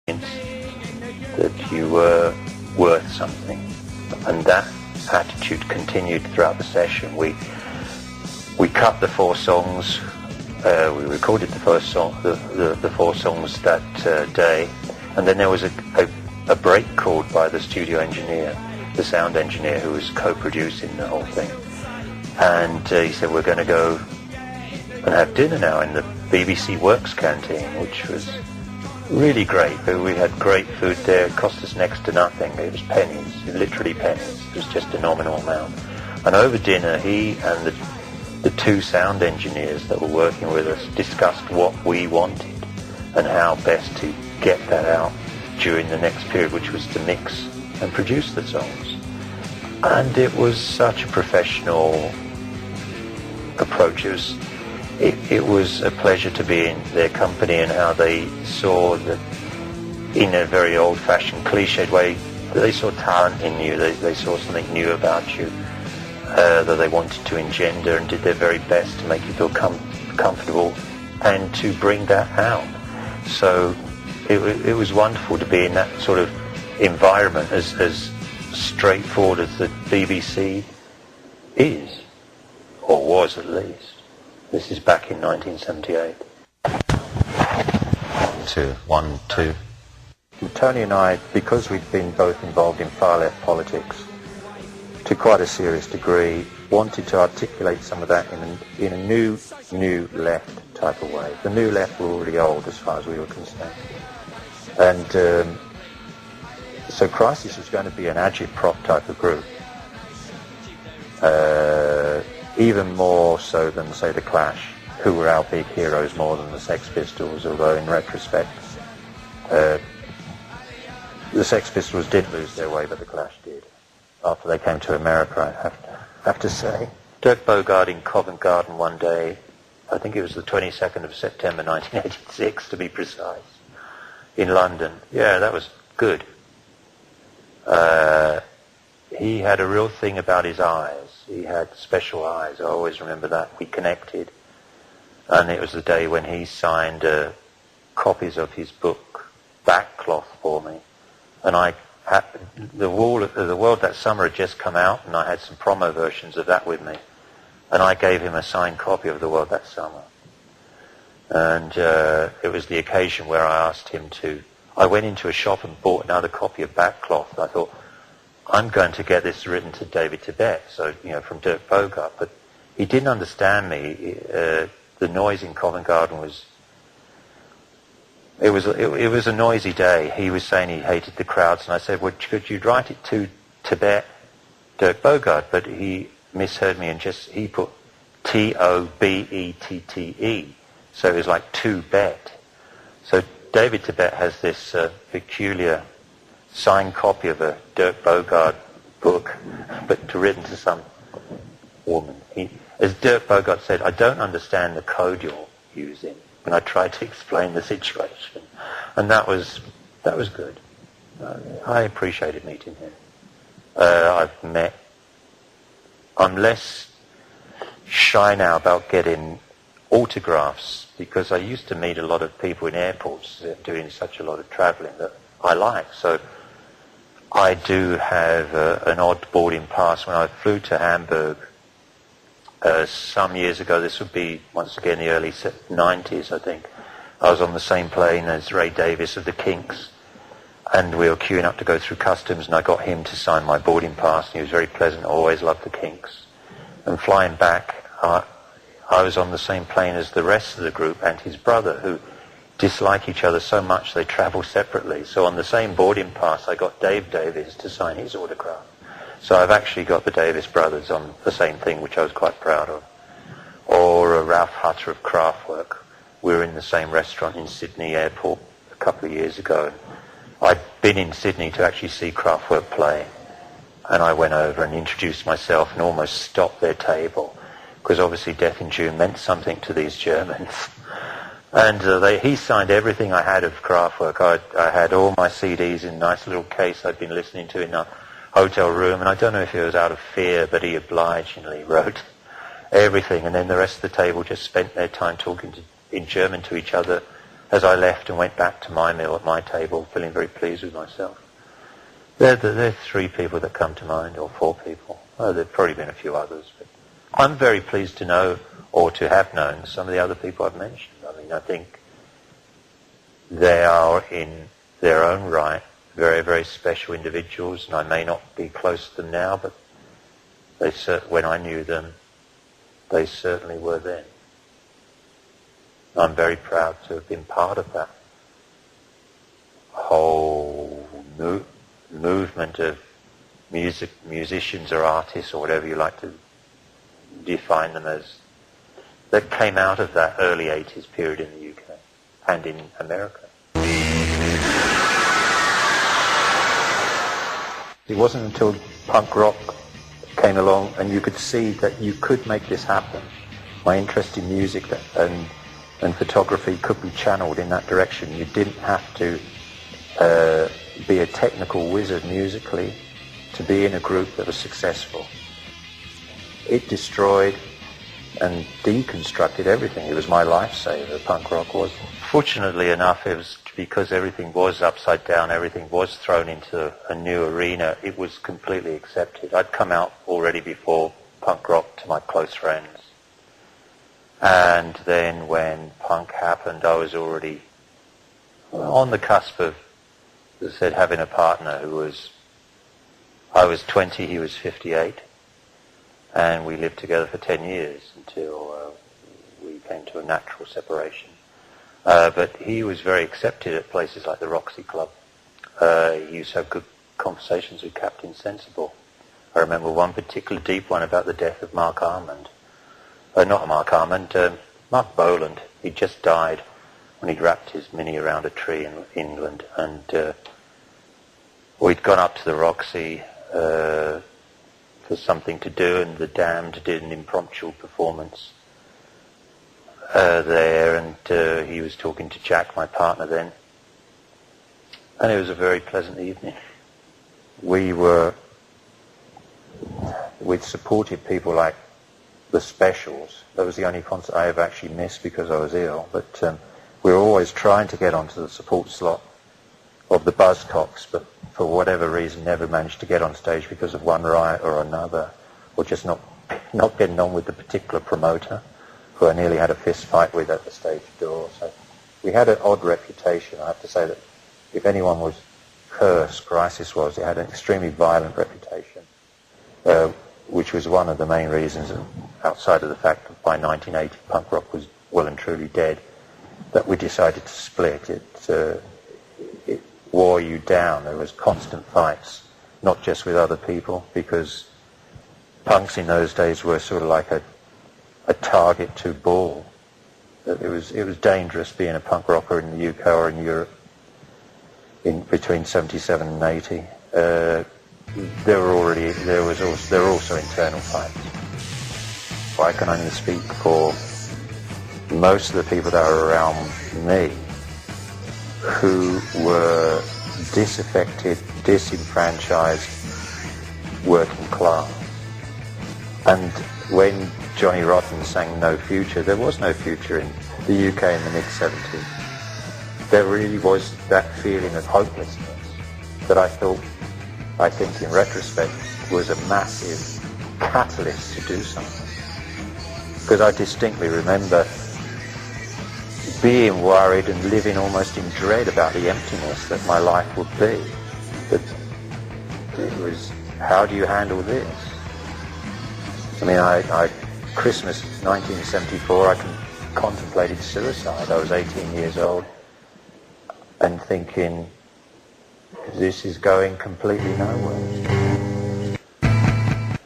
that you were worth something, and that attitude continued throughout the session. We cut the 4 songs. We recorded the first song, the 4 songs that day, and then there was a break called by the studio engineer, the sound engineer, who was co-producing the whole thing, and he said, we're going to go and have dinner now in the BBC Works canteen, which was really great. We had great food there. It cost us next to nothing. It was pennies, literally pennies. It was just a nominal amount. And over dinner, he and the 2 sound engineers that were working with us discussed what we wanted and how best to get that out during the next period, which was to mix and produce the songs. And it was such a professional approach. It was a pleasure to be in their company, and how they saw that, in a very old-fashioned, cliched way, they saw talent in you. They saw something new about you that they wanted to engender, and did their very best to make you feel comfortable and to bring that out. So it was wonderful to be in that sort of environment, as straightforward as the BBC is, or was at least. This is back in 1978. 1, 2. Tony and I, because we'd been both involved in far-left politics to quite a serious degree, wanted to articulate some of that in a new left type of way. The new left were already old as far as we were concerned. And so Crisis was going to be an agitprop type of group. Even more so than, say, The Clash, who were our big heroes more than the Sex Pistols, although in retrospect, the Sex Pistols did lose their way, but The Clash did. After they came to America, I have to say. Dirk Bogarde in Covent Garden one day, I think it was the 22nd of September 1986 to be precise, in London. Yeah, that was good. He had a real thing about his eyes. He had special eyes. I always remember that. We connected. And it was the day when he signed copies of his book, Backcloth, for me. And I had the World That Summer had just come out, and I had some promo versions of that with me. And I gave him a signed copy of The World That Summer. And it was the occasion where I asked him to... I went into a shop and bought another copy of Backcloth. I thought, I'm going to get this written to David Tibet, so, from Dirk Bogarde. But he didn't understand me. The noise in Covent Garden was... It was a noisy day. He was saying he hated the crowds, and I said, well, could you write it to Tibet, Dirk Bogarde? But he misheard me, and he put Tobette. So it was like to-bet. So David Tibet has this peculiar signed copy of a Dirk Bogarde book, but written to some woman. As Dirk Bogarde said, I don't understand the code you're using. And I tried to explain the situation. And that was good. I appreciated meeting him. I'm less shy now about getting autographs, because I used to meet a lot of people in airports doing such a lot of traveling that I like. So I do have an odd boarding pass. When I flew to Hamburg some years ago, this would be once again the early 90s, I think, I was on the same plane as Ray Davies of the Kinks, and we were queuing up to go through customs, and I got him to sign my boarding pass, and he was very pleasant. I always loved the Kinks. And flying back, I was on the same plane as the rest of the group and his brother, who dislike each other so much they travel separately. So on the same boarding pass, I got Dave Davies to sign his autograph. So I've actually got the Davis brothers on the same thing, which I was quite proud of. Or Ralph Hutter of Kraftwerk. We were in the same restaurant in Sydney Airport a couple of years ago. I'd been in Sydney to actually see Kraftwerk play. And I went over and introduced myself and almost stopped their table, because obviously Death in June meant something to these Germans. And he signed everything I had of Kraftwerk. I had all my CDs in a nice little case I'd been listening to in a hotel room, and I don't know if it was out of fear, but he obligingly wrote everything. And then the rest of the table just spent their time talking in German to each other as I left and went back to my meal at my table, feeling very pleased with myself. There are 3 people that come to mind, or 4 people. Oh, there have probably been a few others. But I'm very pleased to know, or to have known, some of the other people I've mentioned. I mean, I think they are in their own right very, very special individuals, and I may not be close to them now, but when I knew them, they certainly were then. I'm very proud to have been part of that whole movement of musicians or artists or whatever you like to define them as, that came out of that early 80s period in the UK and in America. It wasn't until punk rock came along and you could see that you could make this happen. My interest in music and photography could be channeled in that direction. You didn't have to be a technical wizard musically to be in a group that was successful. It destroyed and deconstructed everything. It was my lifesaver, punk rock was. Fortunately enough, it was because everything was upside down, everything was thrown into a new arena, it was completely accepted. I'd come out already before punk rock to my close friends. And then when punk happened, I was already on the cusp of, as I said, having a partner who was, I was 20, he was 58, and we lived together for 10 years until we came to a natural separation. But he was very accepted at places like the Roxy Club. He used to have good conversations with Captain Sensible. I remember one particular deep one about the death of Mark Armand. Not Mark Armand, Mark Boland. He just died when he'd wrapped his Mini around a tree in England. And we'd gone up to the Roxy for something to do, and the Damned did an impromptu performance there, and he was talking to Jack, my partner then, and it was a very pleasant evening. We'd supported people like the Specials. That was the only concert I ever actually missed because I was ill, but we were always trying to get onto the support slot of the Buzzcocks, but for whatever reason never managed to get on stage because of one riot or another, or just not getting on with the particular promoter, who I nearly had a fist fight with at the stage door. So we had an odd reputation. I have to say that if anyone was cursed, Crisis was, it had an extremely violent reputation, which was one of the main reasons, outside of the fact that by 1980 punk rock was well and truly dead, that we decided to split. It wore you down. There was constant fights, not just with other people, because punks in those days were sort of like a target to ball. It was dangerous being a punk rocker in the UK or in Europe in between 77 and 80. There were also internal fights. I can only speak for most of the people that were around me who were disaffected, disenfranchised, working class. And when Johnny Rotten sang No Future, there was no future in the UK in the mid-70s. There really was that feeling of hopelessness that I think in retrospect was a massive catalyst to do something. Because I distinctly remember being worried and living almost in dread about the emptiness that my life would be. That it was, how do you handle this? I mean, Christmas 1974, I contemplated suicide. I was 18 years old and thinking, this is going completely nowhere.